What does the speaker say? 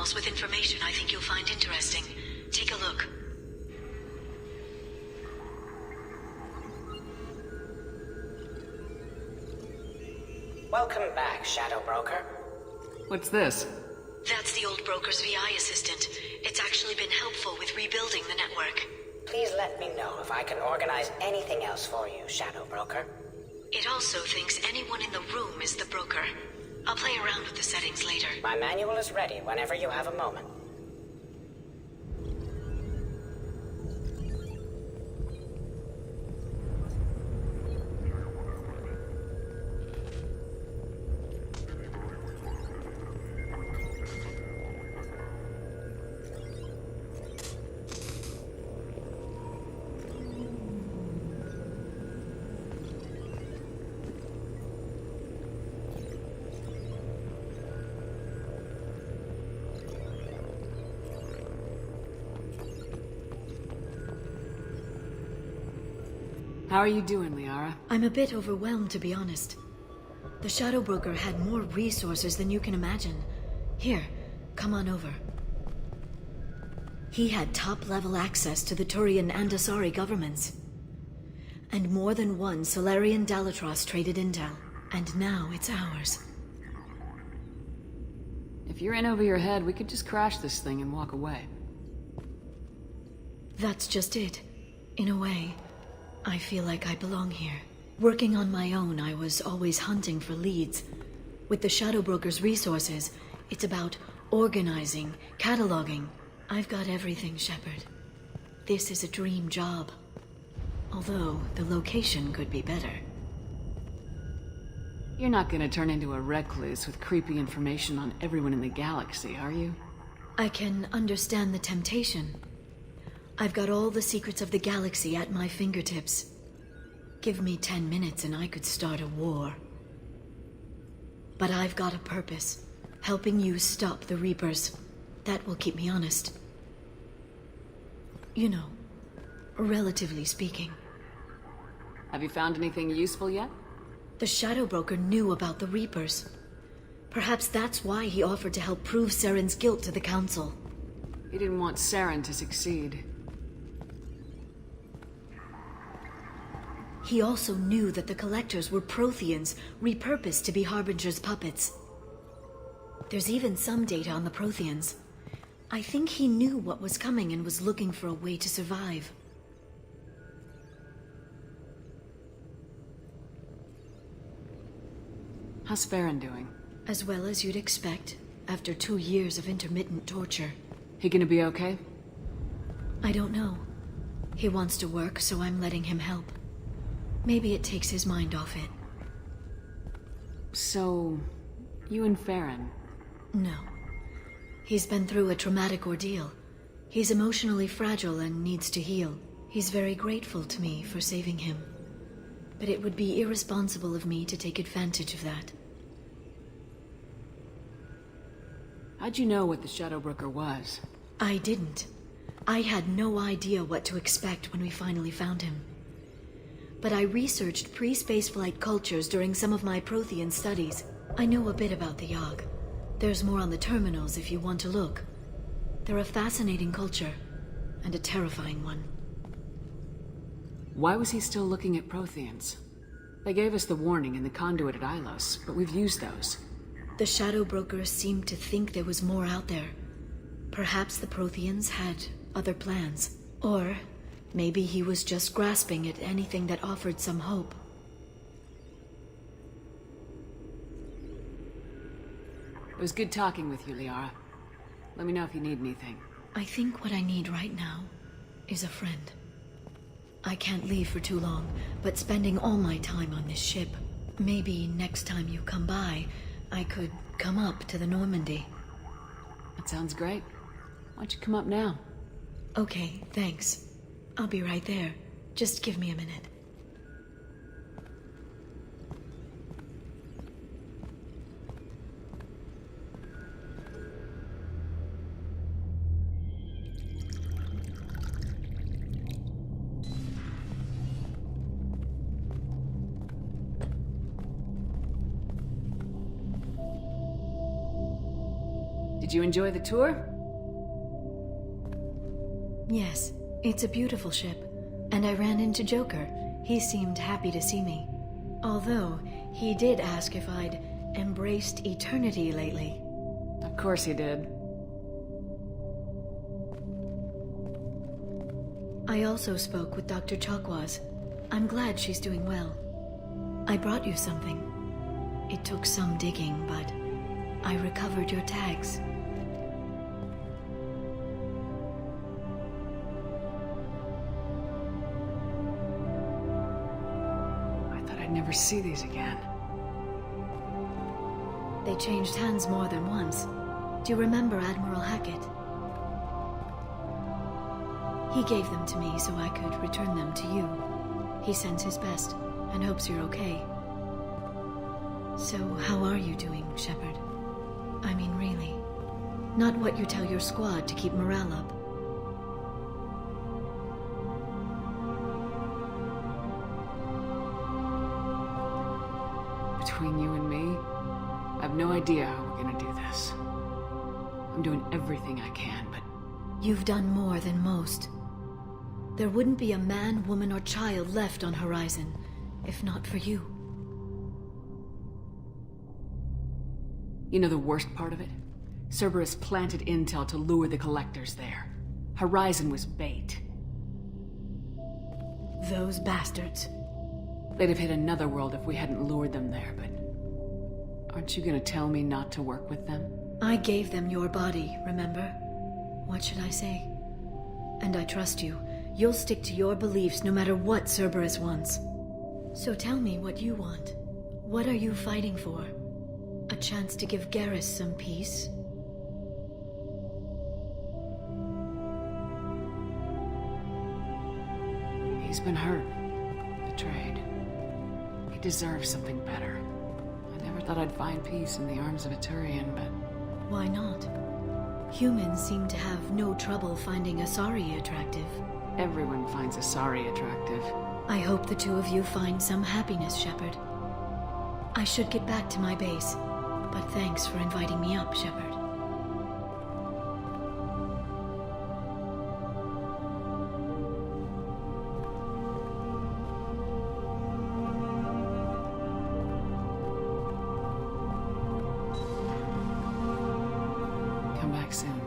files with information I think you'll find interesting. Take a look. Welcome back, Shadow Broker. What's this? That's the old broker's VI assistant. It's actually been helpful with rebuilding the network. Please let me know if I can organize anything else for you, Shadow Broker. It also thinks anyone in the room is the broker. I'll play around with the settings later. My manual is ready whenever you have a moment. How are you doing, Liara? I'm a bit overwhelmed, to be honest. The Shadow Broker had more resources than you can imagine. Here, come on over. He had top-level access to the Turian and Asari governments. And more than one Solarian Dalatros traded intel. And now it's ours. If you're in over your head, we could just crash this thing and walk away. That's just it. In a way, I feel like I belong here. Working on my own, I was always hunting for leads. With the Shadow Broker's resources, it's about organizing, cataloging. I've got everything, Shepard. This is a dream job. Although, the location could be better. You're not gonna turn into a recluse with creepy information on everyone in the galaxy, are you? I can understand the temptation. I've got all the secrets of the galaxy at my fingertips. Give me 10 minutes and I could start a war. But I've got a purpose. Helping you stop the Reapers. That will keep me honest. You know, relatively speaking. Have you found anything useful yet? The Shadow Broker knew about the Reapers. Perhaps that's why he offered to help prove Saren's guilt to the Council. He didn't want Saren to succeed. He also knew that the Collectors were Protheans, repurposed to be Harbinger's puppets. There's even some data on the Protheans. I think he knew what was coming and was looking for a way to survive. How's Farron doing? As well as you'd expect, after 2 years of intermittent torture. He gonna be okay? I don't know. He wants to work, so I'm letting him help. Maybe it takes his mind off it. So, you and Farron? No. He's been through a traumatic ordeal. He's emotionally fragile and needs to heal. He's very grateful to me for saving him. But it would be irresponsible of me to take advantage of that. How'd you know what the Shadow Broker was? I didn't. I had no idea what to expect when we finally found him. But I researched pre-spaceflight cultures during some of my Prothean studies. I know a bit about the Yogg. There's more on the terminals if you want to look. They're a fascinating culture, and a terrifying one. Why was he still looking at Protheans? They gave us the warning in the conduit at Ilos, but we've used those. The Shadow Broker seemed to think there was more out there. Perhaps the Protheans had other plans. Or maybe he was just grasping at anything that offered some hope. It was good talking with you, Liara. Let me know if you need anything. I think what I need right now is a friend. I can't leave for too long, but spending all my time on this ship. Maybe next time you come by, I could come up to the Normandy. That sounds great. Why don't you come up now? Okay, thanks. I'll be right there. Just give me a minute. Did Did you enjoy the tour? Yes, it's a beautiful ship. And I ran into Joker. He seemed happy to see me. Although, he did ask if I'd embraced eternity lately. Of course he did. I also spoke with Dr. Chakwas. I'm glad she's doing well. I brought you something. It took some digging, but I recovered your tags. I thought I'd never see these again. They changed hands more than once. Do you remember Admiral Hackett? He gave them to me so I could return them to you. He sends his best and hopes you're okay. So, how are you doing, Shepard? I mean, really. Not what you tell your squad to keep morale up. Between you and me, I have no idea how we're gonna do this. I'm doing everything I can, but... You've done more than most. There wouldn't be a man, woman, or child left on Horizon, if not for you. You know the worst part of it? Cerberus planted intel to lure the collectors there. Horizon was bait. Those bastards. They'd have hit another world if we hadn't lured them there, but... Aren't you gonna tell me not to work with them? I gave them your body, remember? What should I say? And I trust you. You'll stick to your beliefs no matter what Cerberus wants. So tell me what you want. What are you fighting for? A chance to give Garrus some peace? He's been hurt. Betrayed. He deserves something better. I never thought I'd find peace in the arms of a Turian, but... Why not? Humans seem to have no trouble finding Asari attractive. Everyone finds Asari attractive. I hope the two of you find some happiness, Shepard. I should get back to my base, but thanks for inviting me up, Shepard. Come back soon.